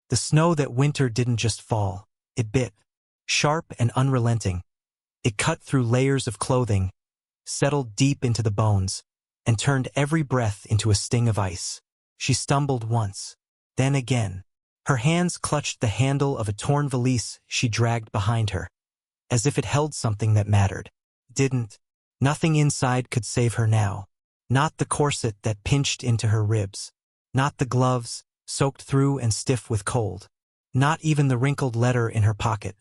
The snow that winter didn't just fall, it bit. Sharp and unrelenting. It cut through layers of clothing, settled deep into the bones, and turned every breath into a sting of ice. She stumbled once, then again. Her hands clutched the handle of a torn valise she dragged behind her, as if it held something that mattered. Didn't. Nothing inside could save her now. Not the corset that pinched into her ribs. Not the gloves, soaked through and stiff with cold. Not even the wrinkled letter in her pocket.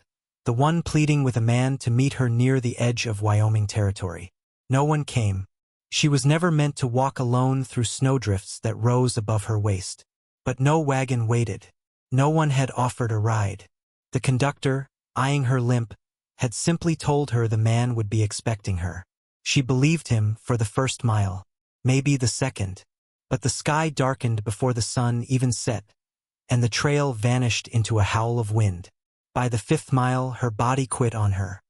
The one pleading with a man to meet her near the edge of Wyoming territory. No one came. She was never meant to walk alone through snowdrifts that rose above her waist. But no wagon waited. No one had offered a ride. The conductor, eyeing her limp, had simply told her the man would be expecting her. She believed him for the first mile, maybe the second. But the sky darkened before the sun even set, and the trail vanished into a howl of wind. By the 5th mile, her body quit on her.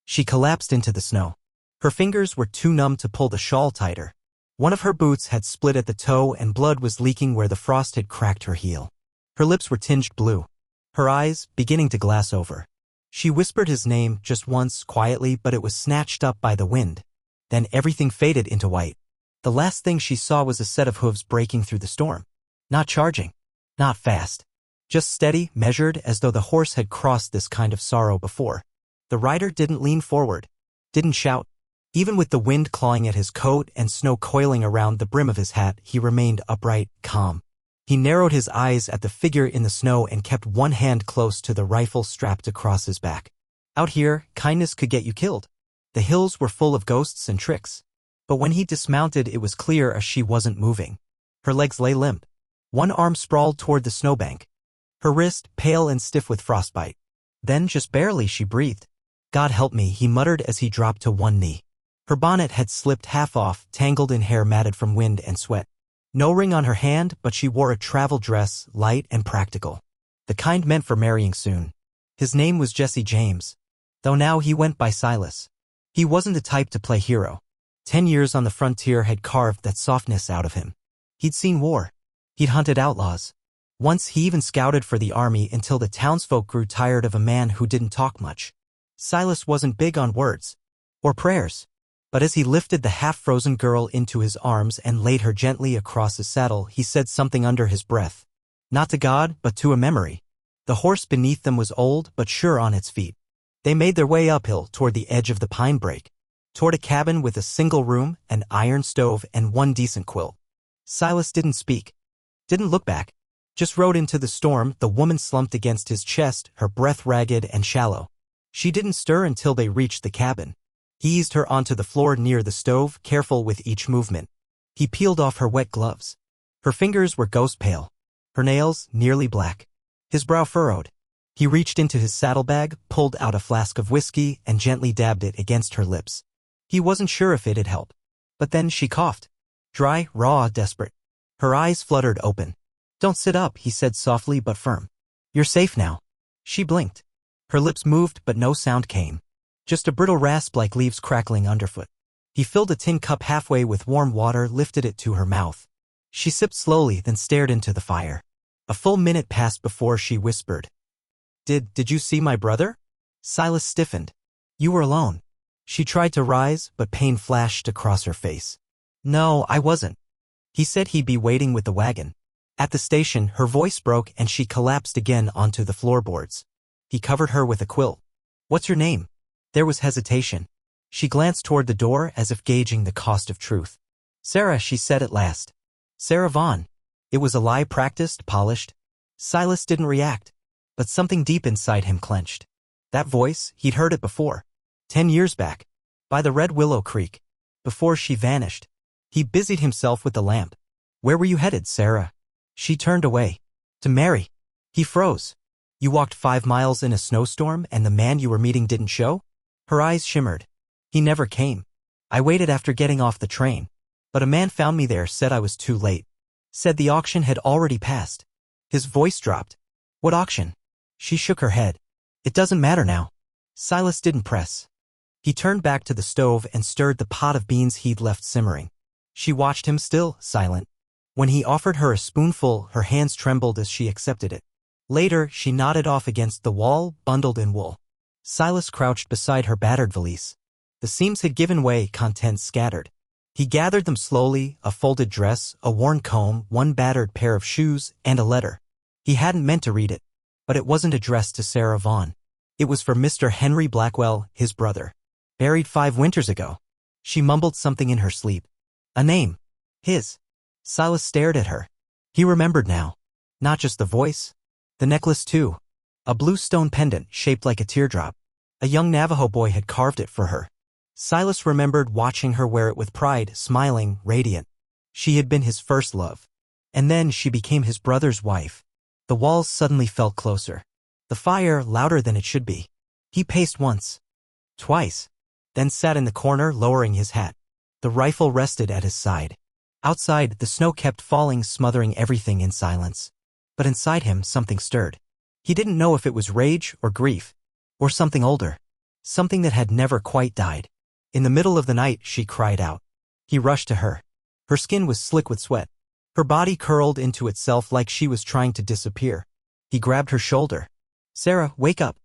She collapsed into the snow. Her fingers were too numb to pull the shawl tighter. One of her boots had split at the toe and blood was leaking where the frost had cracked her heel. Her lips were tinged blue, her eyes beginning to glass over. She whispered his name just once quietly, but it was snatched up by the wind. Then everything faded into white. The last thing she saw was a set of hooves breaking through the storm. Not charging. Not fast. Just steady, measured, as though the horse had crossed this kind of sorrow before. The rider didn't lean forward. Didn't shout. Even with the wind clawing at his coat and snow coiling around the brim of his hat, he remained upright, calm. He narrowed his eyes at the figure in the snow and kept one hand close to the rifle strapped across his back. Out here, kindness could get you killed. The hills were full of ghosts and tricks. But when he dismounted, it was clear she wasn't moving. Her legs lay limp. One arm sprawled toward the snowbank. Her wrist, pale and stiff with frostbite. Then, just barely, she breathed. God help me, he muttered as he dropped to one knee. Her bonnet had slipped half off, tangled in hair matted from wind and sweat. No ring on her hand, but she wore a travel dress, light and practical. The kind meant for marrying soon. His name was Jesse James, though now he went by Silas. He wasn't the type to play hero. 10 years on the frontier had carved that softness out of him. He'd seen war. He'd hunted outlaws. Once he even scouted for the army until the townsfolk grew tired of a man who didn't talk much. Silas wasn't big on words or prayers. But as he lifted the half-frozen girl into his arms and laid her gently across his saddle, he said something under his breath. Not to God, but to a memory. The horse beneath them was old, but sure on its feet. They made their way uphill toward the edge of the pine brake, toward a cabin with a single room, an iron stove, and one decent quilt. Silas didn't speak, didn't look back, just rode into the storm. The woman slumped against his chest, her breath ragged and shallow. She didn't stir until they reached the cabin. He eased her onto the floor near the stove, careful with each movement. He peeled off her wet gloves. Her fingers were ghost pale, her nails nearly black. His brow furrowed. He reached into his saddlebag, pulled out a flask of whiskey, and gently dabbed it against her lips. He wasn't sure if it'd help. But then she coughed. Dry, raw, desperate. Her eyes fluttered open. Don't sit up, he said softly but firm. You're safe now. She blinked. Her lips moved, but no sound came. Just a brittle rasp like leaves crackling underfoot. He filled a tin cup halfway with warm water, lifted it to her mouth. She sipped slowly, then stared into the fire. A full minute passed before she whispered. Did you see my brother? Silas stiffened. You were alone. She tried to rise, but pain flashed across her face. No, I wasn't. He said he'd be waiting with the wagon. At the station, her voice broke and she collapsed again onto the floorboards. He covered her with a quilt. What's your name? There was hesitation. She glanced toward the door as if gauging the cost of truth. Sarah, she said at last. Sarah Vaughn. It was a lie practiced, polished. Silas didn't react, but something deep inside him clenched. That voice, he'd heard it before. 10 years back. By the Red Willow Creek. Before she vanished. He busied himself with the lamp. Where were you headed, Sarah? She turned away. To marry. He froze. You walked 5 miles in a snowstorm and the man you were meeting didn't show? Her eyes shimmered. He never came. I waited after getting off the train. But a man found me there, said I was too late. Said the auction had already passed. His voice dropped. What auction? She shook her head. It doesn't matter now. Silas didn't press. He turned back to the stove and stirred the pot of beans he'd left simmering. She watched him, still silent. When he offered her a spoonful, her hands trembled as she accepted it. Later, she nodded off against the wall, bundled in wool. Silas crouched beside her battered valise. The seams had given way, contents scattered. He gathered them slowly, a folded dress, a worn comb, one battered pair of shoes, and a letter. He hadn't meant to read it, but it wasn't addressed to Sarah Vaughn. It was for Mr. Henry Blackwell, his brother. Buried 5 winters ago. She mumbled something in her sleep. A name. His. Silas stared at her. He remembered now. Not just the voice. The necklace too. A blue stone pendant shaped like a teardrop. A young Navajo boy had carved it for her. Silas remembered watching her wear it with pride, smiling, radiant. She had been his first love. And then she became his brother's wife. The walls suddenly felt closer. The fire louder than it should be. He paced once. Twice. Then sat in the corner, lowering his hat. The rifle rested at his side. Outside, the snow kept falling, smothering everything in silence. But inside him, something stirred. He didn't know if it was rage or grief, or something older. Something that had never quite died. In the middle of the night, she cried out. He rushed to her. Her skin was slick with sweat. Her body curled into itself like she was trying to disappear. He grabbed her shoulder. Sarah, wake up.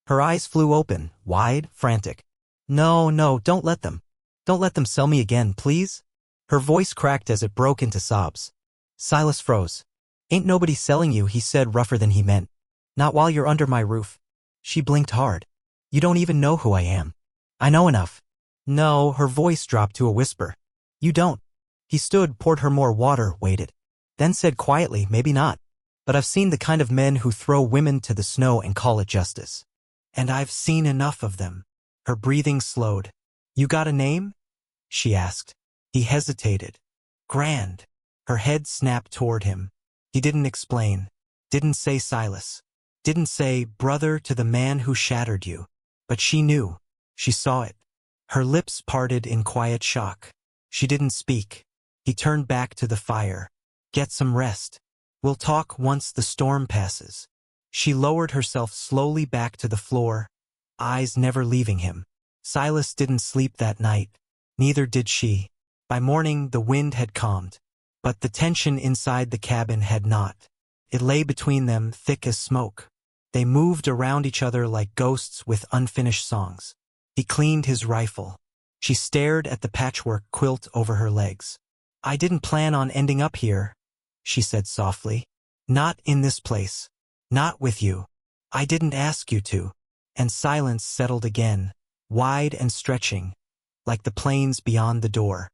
Her eyes flew open, wide, frantic. No, don't let them. Don't let them sell me again, please. Her voice cracked as it broke into sobs. Silas froze. Ain't nobody selling you, he said, rougher than he meant. Not while you're under my roof. She blinked hard. You don't even know who I am. I know enough. No, her voice dropped to a whisper. You don't. He stood, poured her more water, waited. Then said quietly, maybe not. But I've seen the kind of men who throw women to the snow and call it justice. And I've seen enough of them. Her breathing slowed. You got a name? She asked. He hesitated. Grand. Her head snapped toward him. He didn't explain. Didn't say Silas. Didn't say brother to the man who shattered you. But she knew. She saw it. Her lips parted in quiet shock. She didn't speak. He turned back to the fire. Get some rest. We'll talk once the storm passes. She lowered herself slowly back to the floor, eyes never leaving him. Silas didn't sleep that night. Neither did she. By morning, the wind had calmed. But the tension inside the cabin had not. It lay between them, thick as smoke. They moved around each other like ghosts with unfinished songs. He cleaned his rifle. She stared at the patchwork quilt over her legs. I didn't plan on ending up here, she said softly. Not in this place. Not with you. I didn't ask you to. And silence settled again, wide and stretching, like the plains beyond the door.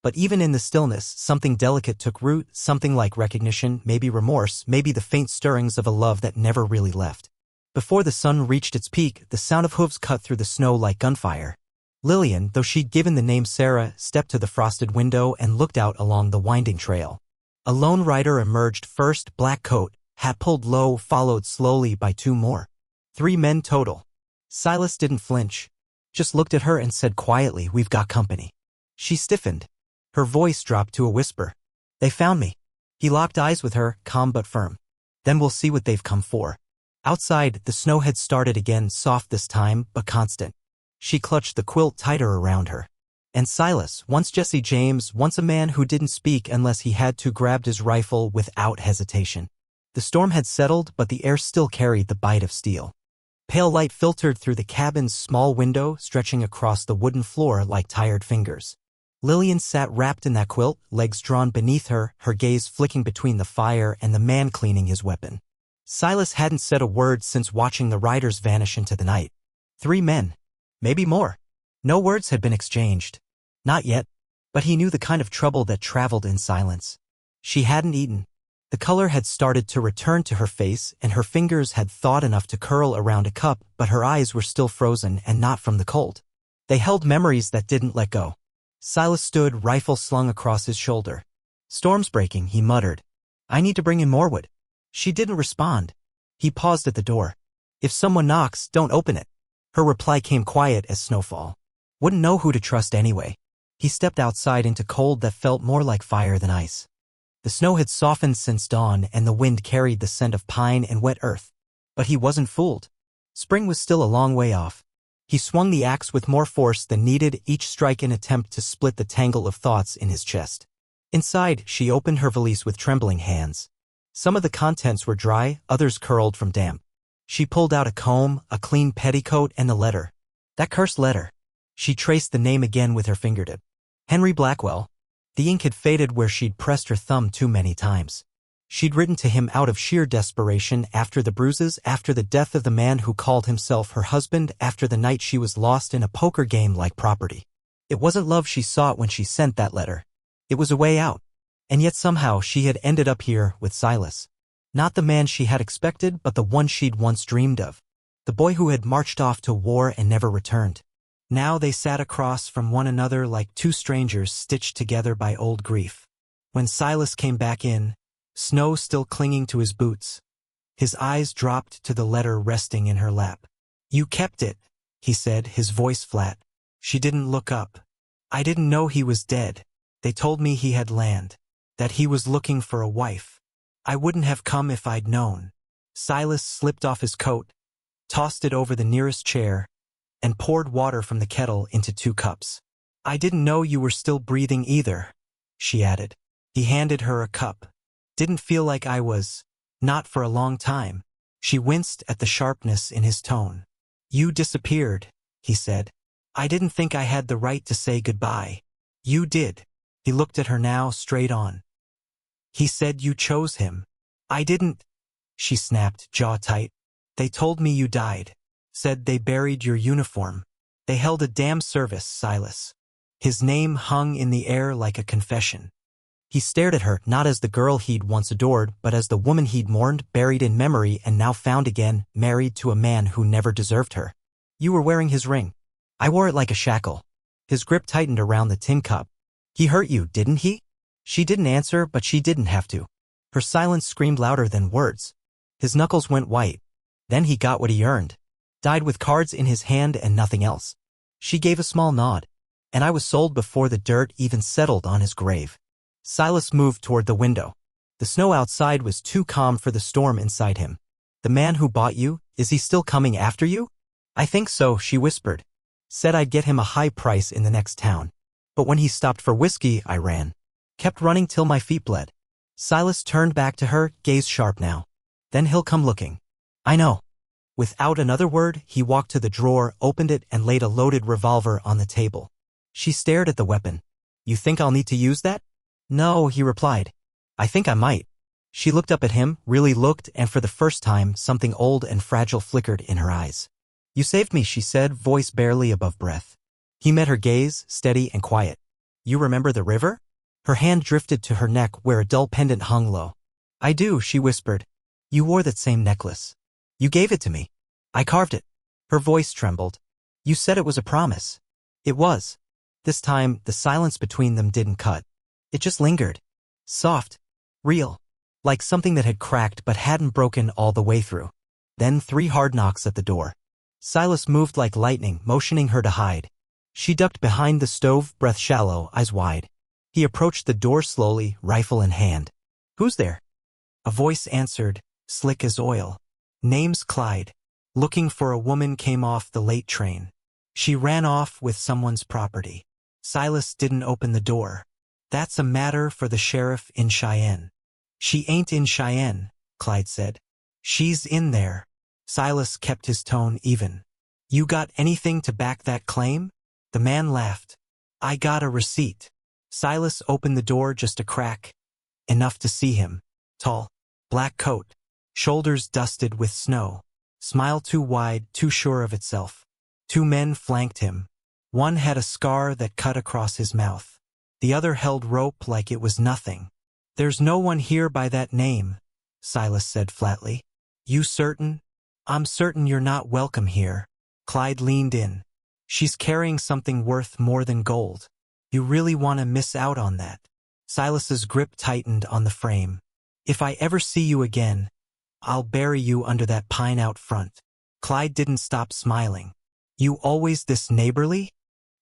But even in the stillness, something delicate took root, something like recognition, maybe remorse, maybe the faint stirrings of a love that never really left. Before the sun reached its peak, the sound of hooves cut through the snow like gunfire. Lillian, though she'd given the name Sarah, stepped to the frosted window and looked out along the winding trail. A lone rider emerged first, black coat, hat pulled low, followed slowly by 2 more. 3 men total. Silas didn't flinch. Just looked at her and said quietly, we've got company. She stiffened. Her voice dropped to a whisper. They found me. He locked eyes with her, calm but firm. Then we'll see what they've come for. Outside, the snow had started again, soft this time, but constant. She clutched the quilt tighter around her. And Silas, once Jesse James, once a man who didn't speak unless he had to, grabbed his rifle without hesitation. The storm had settled, but the air still carried the bite of steel. Pale light filtered through the cabin's small window, stretching across the wooden floor like tired fingers. Lillian sat wrapped in that quilt, legs drawn beneath her, her gaze flicking between the fire and the man cleaning his weapon. Silas hadn't said a word since watching the riders vanish into the night. 3 men. Maybe more. No words had been exchanged. Not yet. But he knew the kind of trouble that traveled in silence. She hadn't eaten. The color had started to return to her face, and her fingers had thawed enough to curl around a cup, but her eyes were still frozen and not from the cold. They held memories that didn't let go. Silas stood, rifle slung across his shoulder. Storm's breaking, he muttered. I need to bring in more wood. She didn't respond. He paused at the door. If someone knocks, don't open it. Her reply came quiet as snowfall. Wouldn't know who to trust anyway. He stepped outside into cold that felt more like fire than ice. The snow had softened since dawn, and the wind carried the scent of pine and wet earth. But he wasn't fooled. Spring was still a long way off. He swung the axe with more force than needed, each strike an attempt to split the tangle of thoughts in his chest. Inside, she opened her valise with trembling hands. Some of the contents were dry, others curled from damp. She pulled out a comb, a clean petticoat, and the letter. That cursed letter. She traced the name again with her fingertip. Henry Blackwell. The ink had faded where she'd pressed her thumb too many times. She'd written to him out of sheer desperation after the bruises, after the death of the man who called himself her husband, after the night she was lost in a poker game like property. It wasn't love she sought when she sent that letter. It was a way out. And yet somehow she had ended up here with Silas. Not the man she had expected, but the one she'd once dreamed of. The boy who had marched off to war and never returned. Now they sat across from one another like two strangers stitched together by old grief. When Silas came back in, snow still clinging to his boots, his eyes dropped to the letter resting in her lap. "You kept it," he said, his voice flat. She didn't look up. "I didn't know he was dead. They told me he had land, that he was looking for a wife. I wouldn't have come if I'd known." Silas slipped off his coat, tossed it over the nearest chair, and poured water from the kettle into 2 cups. "I didn't know you were still breathing either," she added. He handed her a cup. "Didn't feel like I was. Not for a long time." She winced at the sharpness in his tone. "You disappeared," he said. "I didn't think I had the right to say goodbye." "You did." He looked at her now, straight on. "He said you chose him." "I didn't," she snapped, jaw tight. "They told me you died. Said they buried your uniform. They held a damn service, Silas." His name hung in the air like a confession. He stared at her, not as the girl he'd once adored, but as the woman he'd mourned, buried in memory and now found again, married to a man who never deserved her. "You were wearing his ring." "I wore it like a shackle." His grip tightened around the tin cup. "He hurt you, didn't he?" She didn't answer, but she didn't have to. Her silence screamed louder than words. His knuckles went white. Then he got what he earned. Died with cards in his hand and nothing else. She gave a small nod. "And I was sold before the dirt even settled on his grave." Silas moved toward the window. The snow outside was too calm for the storm inside him. "The man who bought you, is he still coming after you?" "I think so," she whispered. "Said I'd get him a high price in the next town. But when he stopped for whiskey, I ran. Kept running till my feet bled." Silas turned back to her, gaze sharp now. "Then he'll come looking." "I know." Without another word, he walked to the drawer, opened it, and laid a loaded revolver on the table. She stared at the weapon. "You think I'll need to use that?" "No," he replied. "I think I might." She looked up at him, really looked, and for the first time, something old and fragile flickered in her eyes. "You saved me," she said, voice barely above breath. He met her gaze, steady and quiet. "You remember the river?" Her hand drifted to her neck where a dull pendant hung low. "I do," she whispered. "You wore that same necklace. You gave it to me. I carved it." Her voice trembled. "You said it was a promise." It was. This time, the silence between them didn't cut. It just lingered. Soft. Real. Like something that had cracked but hadn't broken all the way through. Then 3 hard knocks at the door. Silas moved like lightning, motioning her to hide. She ducked behind the stove, breath shallow, eyes wide. He approached the door slowly, rifle in hand. "Who's there?" A voice answered, slick as oil. "Name's Clyde. Looking for a woman, came off the late train. She ran off with someone's property." Silas didn't open the door. "That's a matter for the sheriff in Cheyenne." "She ain't in Cheyenne," Clyde said. "She's in there." Silas kept his tone even. "You got anything to back that claim?" The man laughed. "I got a receipt." Silas opened the door just a crack. Enough to see him. Tall. Black coat. Shoulders dusted with snow. Smile too wide, too sure of itself. 2 men flanked him. One had a scar that cut across his mouth. The other held rope like it was nothing. "There's no one here by that name," Silas said flatly. "You certain?" "I'm certain you're not welcome here." Clyde leaned in. "She's carrying something worth more than gold. You really want to miss out on that." Silas's grip tightened on the frame. "If I ever see you again, I'll bury you under that pine out front." Clyde didn't stop smiling. "You always this neighborly?"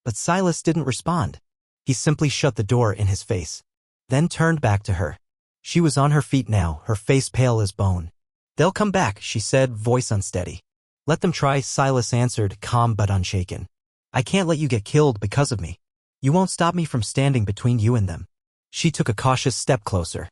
But Silas didn't respond. He simply shut the door in his face. Then turned back to her. She was on her feet now, her face pale as bone. "They'll come back," she said, voice unsteady. "Let them try," Silas answered, calm but unshaken. "I can't let you get killed because of me. You won't stop me from standing between you and them." She took a cautious step closer.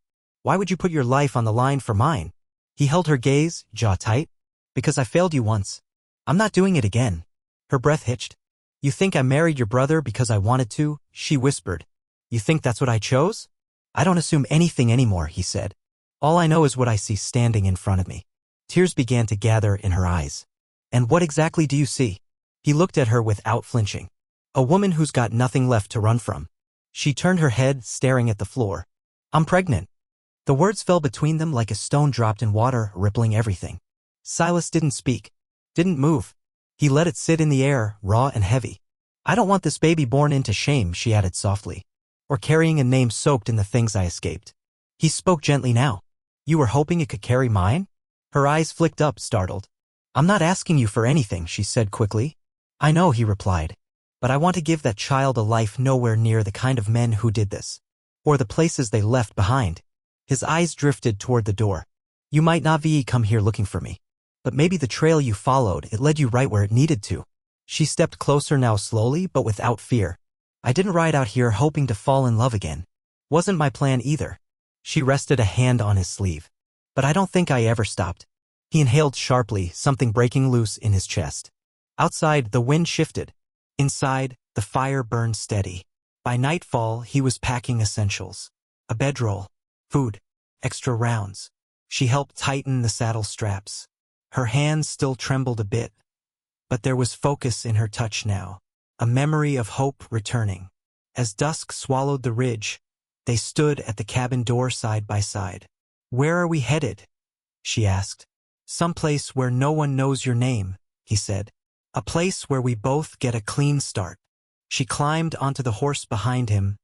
Why would you put your life on the line for mine? He held her gaze, jaw tight. Because I failed you once. I'm not doing it again. Her breath hitched. You think I married your brother because I wanted to? She whispered. You think that's what I chose? I don't assume anything anymore, he said. All I know is what I see standing in front of me. Tears began to gather in her eyes. And what exactly do you see? He looked at her without flinching. A woman who's got nothing left to run from. She turned her head, staring at the floor. I'm pregnant. The words fell between them like a stone dropped in water, rippling everything. Silas didn't speak. Didn't move. He let it sit in the air, raw and heavy. I don't want this baby born into shame, she added softly. Or carrying a name soaked in the things I escaped. He spoke gently now. You were hoping it could carry mine? Her eyes flicked up, startled. I'm not asking you for anything, she said quickly. I know, he replied. But I want to give that child a life nowhere near the kind of men who did this. Or the places they left behind. His eyes drifted toward the door. You might not come here looking for me. But maybe the trail you followed, it led you right where it needed to. She stepped closer now slowly, but without fear. I didn't ride out here hoping to fall in love again. Wasn't my plan either. She rested a hand on his sleeve. But I don't think I ever stopped. He inhaled sharply, something breaking loose in his chest. Outside, the wind shifted. Inside, the fire burned steady. By nightfall, he was packing essentials. A bedroll, food, extra rounds. She helped tighten the saddle straps. Her hands still trembled a bit. But there was focus in her touch now. A memory of hope returning. As dusk swallowed the ridge, they stood at the cabin door side by side. Where are we headed? She asked. Someplace where no one knows your name, he said. A place where we both get a clean start. She climbed onto the horse behind him,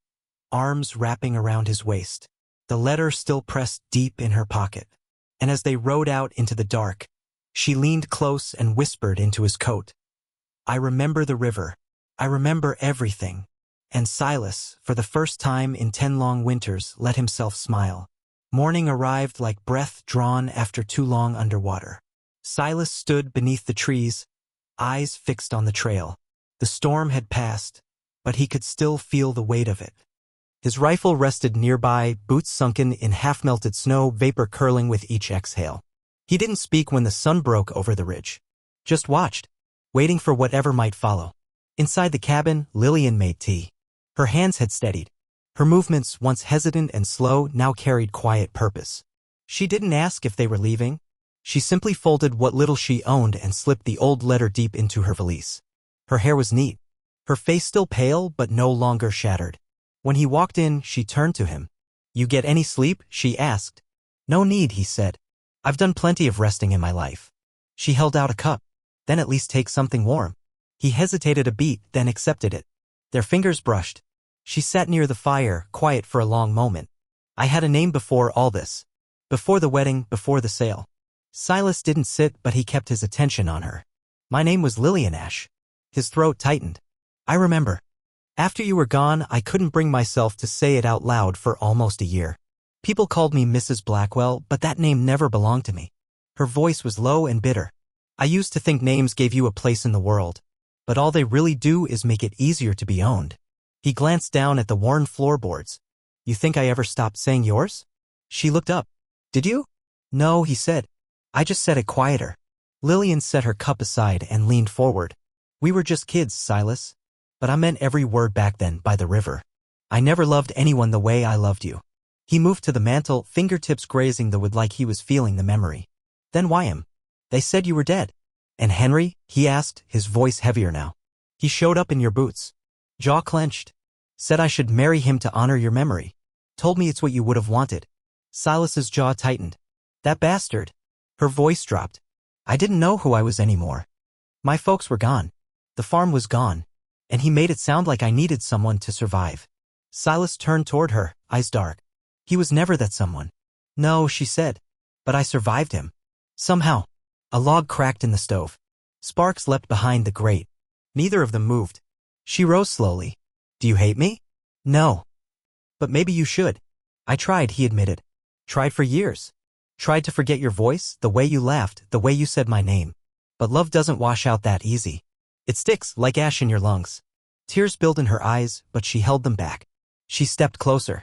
arms wrapping around his waist, the letter still pressed deep in her pocket. And as they rode out into the dark, she leaned close and whispered into his coat. I remember the river. I remember everything. And Silas, for the first time in 10 long winters, let himself smile. Morning arrived like breath drawn after too long underwater. Silas stood beneath the trees, eyes fixed on the trail. The storm had passed, but he could still feel the weight of it. His rifle rested nearby, boots sunken in half-melted snow, vapor curling with each exhale. He didn't speak when the sun broke over the ridge. Just watched, waiting for whatever might follow. Inside the cabin, Lillian made tea. Her hands had steadied. Her movements, once hesitant and slow, now carried quiet purpose. She didn't ask if they were leaving. She simply folded what little she owned and slipped the old letter deep into her valise. Her hair was neat. Her face still pale, but no longer shattered. When he walked in, she turned to him. You get any sleep? She asked. No need, he said. I've done plenty of resting in my life. She held out a cup. Then at least take something warm. He hesitated a beat, then accepted it. Their fingers brushed. She sat near the fire, quiet for a long moment. I had a name before all this. Before the wedding, before the sale. Silas didn't sit, but he kept his attention on her. My name was Lillian Ash. His throat tightened. I remember. After you were gone, I couldn't bring myself to say it out loud for almost a year. People called me Mrs. Blackwell, but that name never belonged to me. Her voice was low and bitter. I used to think names gave you a place in the world. But all they really do is make it easier to be owned. He glanced down at the worn floorboards. You think I ever stopped saying yours? She looked up. Did you? No, he said. I just said it quieter. Lillian set her cup aside and leaned forward. We were just kids, Silas. But I meant every word back then, by the river. I never loved anyone the way I loved you. He moved to the mantel, fingertips grazing the wood like he was feeling the memory. Then why him? They said you were dead. And Henry? He asked, his voice heavier now. He showed up in your boots. Jaw clenched. Said I should marry him to honor your memory. Told me it's what you would have wanted. Silas's jaw tightened. That bastard. Her voice dropped. I didn't know who I was anymore. My folks were gone. The farm was gone. And he made it sound like I needed someone to survive. Silas turned toward her, eyes dark. He was never that someone. No, she said. But I survived him. Somehow. A log cracked in the stove. Sparks leapt behind the grate. Neither of them moved. She rose slowly. Do you hate me? No. But maybe you should. I tried, he admitted. Tried for years. Tried to forget your voice, the way you laughed, the way you said my name. But love doesn't wash out that easy. It sticks like ash in your lungs. Tears billed in her eyes, but she held them back. She stepped closer.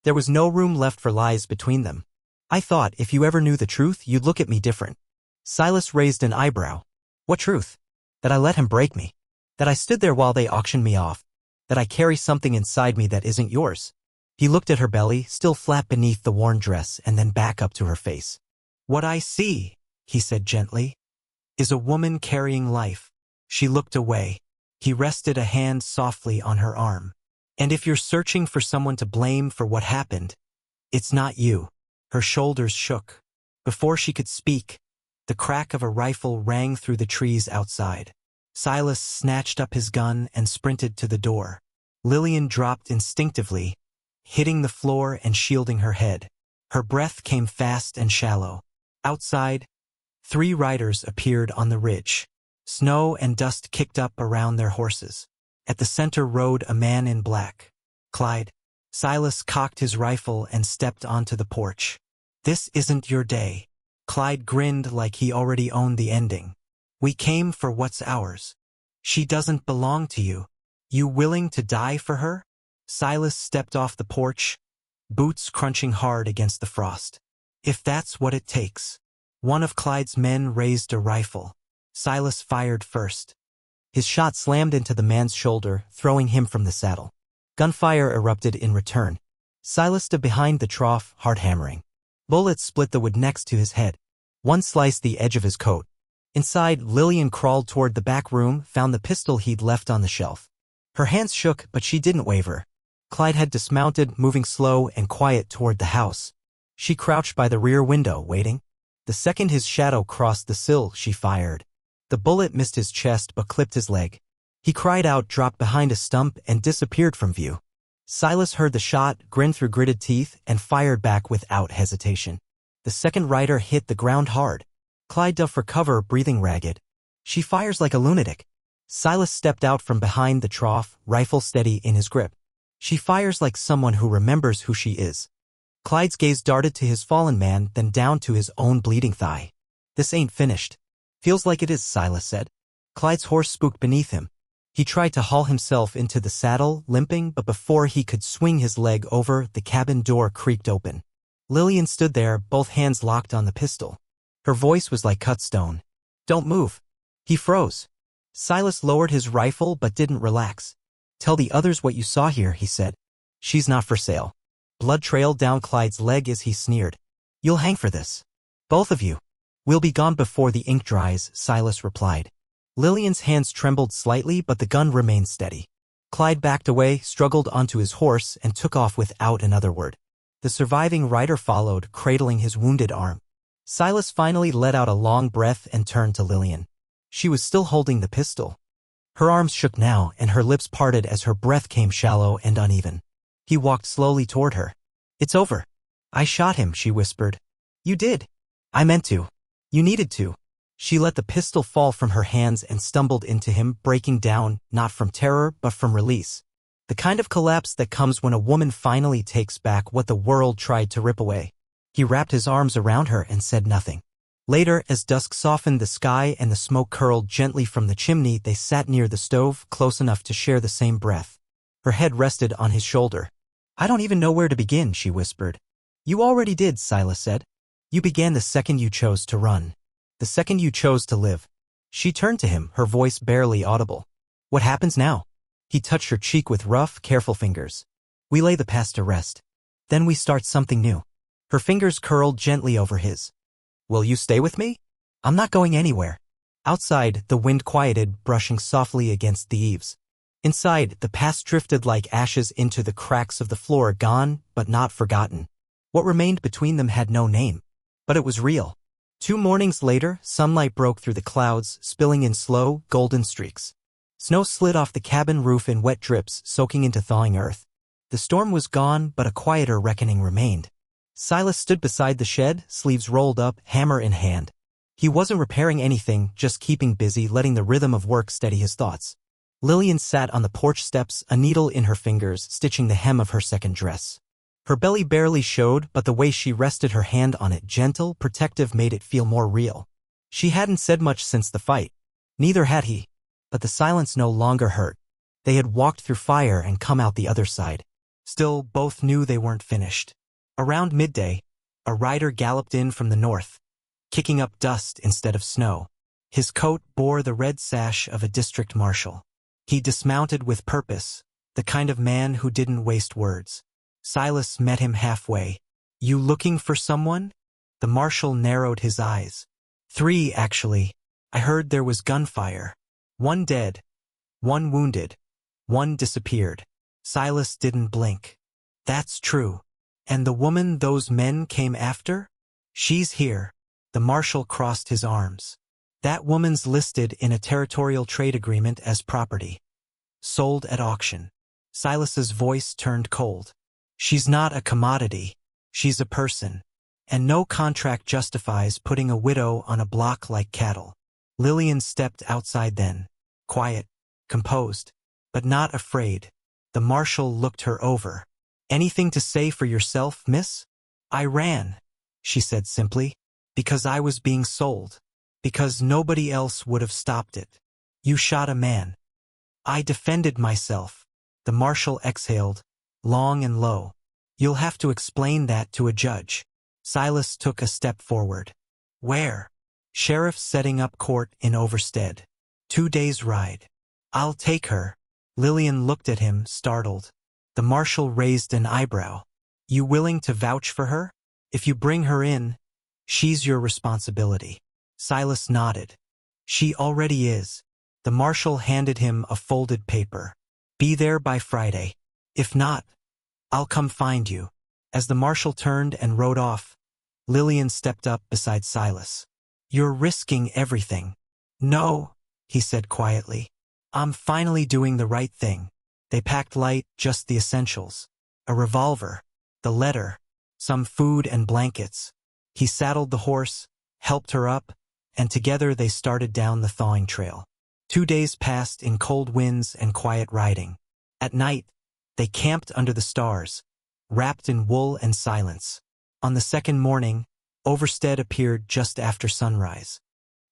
There was no room left for lies between them. I thought if you ever knew the truth, you'd look at me different. Silas raised an eyebrow. What truth? That I let him break me. That I stood there while they auctioned me off. That I carry something inside me that isn't yours. He looked at her belly, still flat beneath the worn dress, and then back up to her face. What I see, he said gently, is a woman carrying life. She looked away. He rested a hand softly on her arm. And if you're searching for someone to blame for what happened, it's not you. Her shoulders shook. Before she could speak, the crack of a rifle rang through the trees outside. Silas snatched up his gun and sprinted to the door. Lillian dropped instinctively, hitting the floor and shielding her head. Her breath came fast and shallow. Outside, 3 riders appeared on the ridge. Snow and dust kicked up around their horses. At the center rode a man in black. Clyde. Silas cocked his rifle and stepped onto the porch. This isn't your day. Clyde grinned like he already owned the ending. We came for what's ours. She doesn't belong to you. You willing to die for her? Silas stepped off the porch, boots crunching hard against the frost. If that's what it takes. One of Clyde's men raised a rifle. Silas fired first. His shot slammed into the man's shoulder, throwing him from the saddle. Gunfire erupted in return. Silas stood behind the trough, heart hammering. Bullets split the wood next to his head. One sliced the edge of his coat. Inside, Lillian crawled toward the back room, found the pistol he'd left on the shelf. Her hands shook, but she didn't waver. Clyde had dismounted, moving slow and quiet toward the house. She crouched by the rear window, waiting. The second his shadow crossed the sill, she fired. The bullet missed his chest but clipped his leg. He cried out, dropped behind a stump, and disappeared from view. Silas heard the shot, grinned through gritted teeth, and fired back without hesitation. The second rider hit the ground hard. Clyde dove for cover, breathing ragged. She fires like a lunatic. Silas stepped out from behind the trough, rifle steady in his grip. She fires like someone who remembers who she is. Clyde's gaze darted to his fallen man, then down to his own bleeding thigh. This ain't finished. Feels like it is, Silas said. Clyde's horse spooked beneath him. He tried to haul himself into the saddle, limping, but before he could swing his leg over, the cabin door creaked open. Lillian stood there, both hands locked on the pistol. Her voice was like cut stone. Don't move. He froze. Silas lowered his rifle but didn't relax. Tell the others what you saw here, he said. She's not for sale. Blood trailed down Clyde's leg as he sneered. You'll hang for this. Both of you. We'll be gone before the ink dries, Silas replied. Lillian's hands trembled slightly, but the gun remained steady. Clyde backed away, struggled onto his horse, and took off without another word. The surviving rider followed, cradling his wounded arm. Silas finally let out a long breath and turned to Lillian. She was still holding the pistol. Her arms shook now, and her lips parted as her breath came shallow and uneven. He walked slowly toward her. It's over. I shot him, she whispered. You did. I meant to. You needed to. She let the pistol fall from her hands and stumbled into him, breaking down, not from terror, but from release. The kind of collapse that comes when a woman finally takes back what the world tried to rip away. He wrapped his arms around her and said nothing. Later, as dusk softened the sky and the smoke curled gently from the chimney, they sat near the stove, close enough to share the same breath. Her head rested on his shoulder. I don't even know where to begin, she whispered. You already did, Silas said. You began the second you chose to run. The second you chose to live. She turned to him, her voice barely audible. What happens now? He touched her cheek with rough, careful fingers. We lay the past to rest. Then we start something new. Her fingers curled gently over his. Will you stay with me? I'm not going anywhere. Outside, the wind quieted, brushing softly against the eaves. Inside, the past drifted like ashes into the cracks of the floor, gone, but not forgotten. What remained between them had no name. But it was real. 2 mornings later, sunlight broke through the clouds, spilling in slow, golden streaks. Snow slid off the cabin roof in wet drips, soaking into thawing earth. The storm was gone, but a quieter reckoning remained. Silas stood beside the shed, sleeves rolled up, hammer in hand. He wasn't repairing anything, just keeping busy, letting the rhythm of work steady his thoughts. Lillian sat on the porch steps, a needle in her fingers, stitching the hem of her second dress. Her belly barely showed, but the way she rested her hand on it, gentle, protective, made it feel more real. She hadn't said much since the fight. Neither had he. But the silence no longer hurt. They had walked through fire and come out the other side. Still, both knew they weren't finished. Around midday, a rider galloped in from the north, kicking up dust instead of snow. His coat bore the red sash of a district marshal. He dismounted with purpose, the kind of man who didn't waste words. Silas met him halfway. "You looking for someone?" The marshal narrowed his eyes. "3, actually. I heard there was gunfire. 1 dead, 1 wounded, 1 disappeared." Silas didn't blink. "That's true. And the woman those men came after? She's here." The marshal crossed his arms. "That woman's listed in a territorial trade agreement as property. Sold at auction." Silas's voice turned cold. "She's not a commodity. She's a person. And no contract justifies putting a widow on a block like cattle." Lillian stepped outside then, quiet, composed, but not afraid. The marshal looked her over. "Anything to say for yourself, miss?" "I ran," she said simply, "because I was being sold. Because nobody else would have stopped it." "You shot a man." "I defended myself." The marshal exhaled, long and low. "You'll have to explain that to a judge." Silas took a step forward. "Where?" "Sheriff's setting up court in Overstead. 2 days' ride." "I'll take her." Lillian looked at him, startled. The marshal raised an eyebrow. "You willing to vouch for her? If you bring her in, she's your responsibility." Silas nodded. "She already is." The marshal handed him a folded paper. "Be there by Friday. If not, I'll come find you." As the marshal turned and rode off, Lillian stepped up beside Silas. "You're risking everything." "No," he said quietly. "I'm finally doing the right thing." They packed light, just the essentials. A revolver, the letter, some food and blankets. He saddled the horse, helped her up, and together they started down the thawing trail. 2 days passed in cold winds and quiet riding. At night, they camped under the stars, wrapped in wool and silence. On the second morning, Overstead appeared just after sunrise.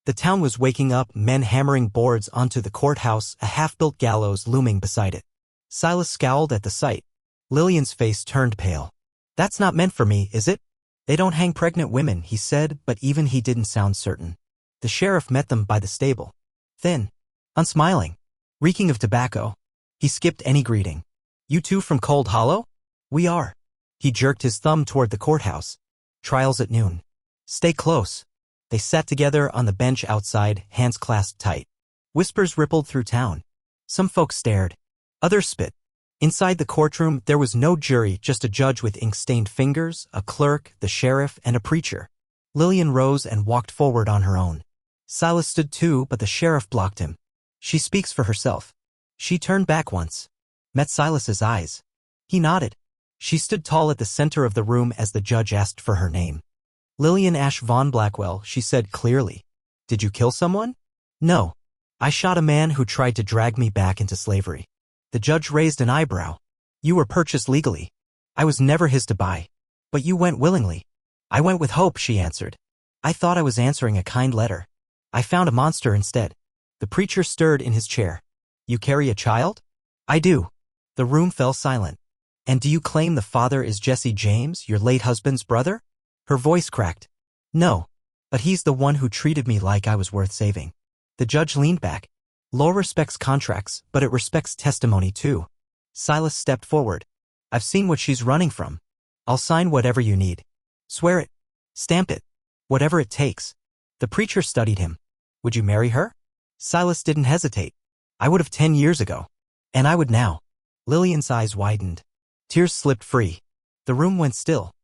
The town was waking up, men hammering boards onto the courthouse, a half-built gallows looming beside it. Silas scowled at the sight. Lillian's face turned pale. "That's not meant for me, is it?" "They don't hang pregnant women," he said, but even he didn't sound certain. The sheriff met them by the stable. Thin, unsmiling, reeking of tobacco. He skipped any greeting. "You two from Cold Hollow?" "We are." He jerked his thumb toward the courthouse. "Trial's at noon. Stay close." They sat together on the bench outside, hands clasped tight. Whispers rippled through town. Some folks stared. Others spit. Inside the courtroom, there was no jury, just a judge with ink-stained fingers, a clerk, the sheriff, and a preacher. Lillian rose and walked forward on her own. Silas stood too, but the sheriff blocked him. "She speaks for herself." She turned back once, met Silas's eyes. He nodded. She stood tall at the center of the room as the judge asked for her name. "Lillian Ash Von Blackwell," she said clearly. "Did you kill someone?" "No. I shot a man who tried to drag me back into slavery." The judge raised an eyebrow. "You were purchased legally. I was never his to buy. But you went willingly." "I went with hope," she answered. "I thought I was answering a kind letter. I found a monster instead." The preacher stirred in his chair. "You carry a child?" "I do." The room fell silent. "And do you claim the father is Jesse James, your late husband's brother?" Her voice cracked. "No. But he's the one who treated me like I was worth saving." The judge leaned back. "Law respects contracts, but it respects testimony too." Silas stepped forward. "I've seen what she's running from. I'll sign whatever you need. Swear it. Stamp it. Whatever it takes." The preacher studied him. "Would you marry her?" Silas didn't hesitate. "I would have 10 years ago. And I would now." Lillian's eyes widened. Tears slipped free. The room went still.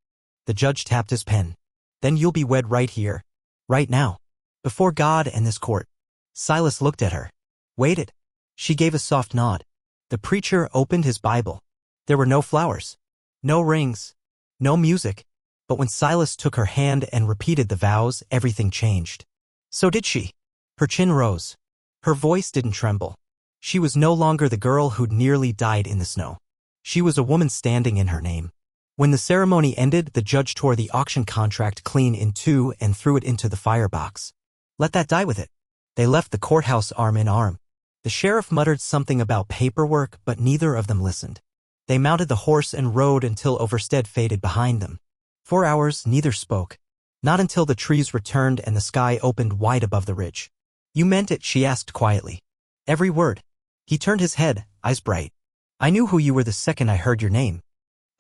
The judge tapped his pen. "Then you'll be wed right here. Right now. Before God and this court." Silas looked at her. Waited. She gave a soft nod. The preacher opened his Bible. There were no flowers. No rings. No music. But when Silas took her hand and repeated the vows, everything changed. So did she. Her chin rose. Her voice didn't tremble. She was no longer the girl who'd nearly died in the snow. She was a woman standing in her name. When the ceremony ended, the judge tore the auction contract clean in two and threw it into the firebox. "Let that die with it." They left the courthouse arm in arm. The sheriff muttered something about paperwork, but neither of them listened. They mounted the horse and rode until Overstead faded behind them. 4 hours, neither spoke. Not until the trees returned and the sky opened wide above the ridge. "You meant it?" she asked quietly. "Every word." He turned his head, eyes bright. "I knew who you were the second I heard your name.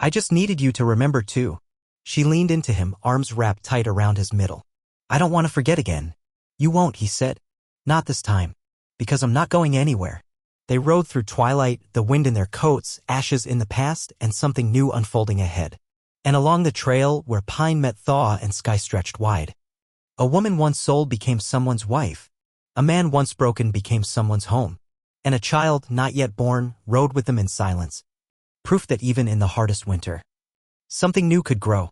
I just needed you to remember too." She leaned into him, arms wrapped tight around his middle. "I don't want to forget again." "You won't," he said. "Not this time. Because I'm not going anywhere." They rode through twilight, the wind in their coats, ashes in the past, and something new unfolding ahead. And along the trail, where pine met thaw and sky stretched wide. A woman once sold became someone's wife. A man once broken became someone's home. And a child, not yet born, rode with them in silence. Proof that even in the hardest winter, something new could grow.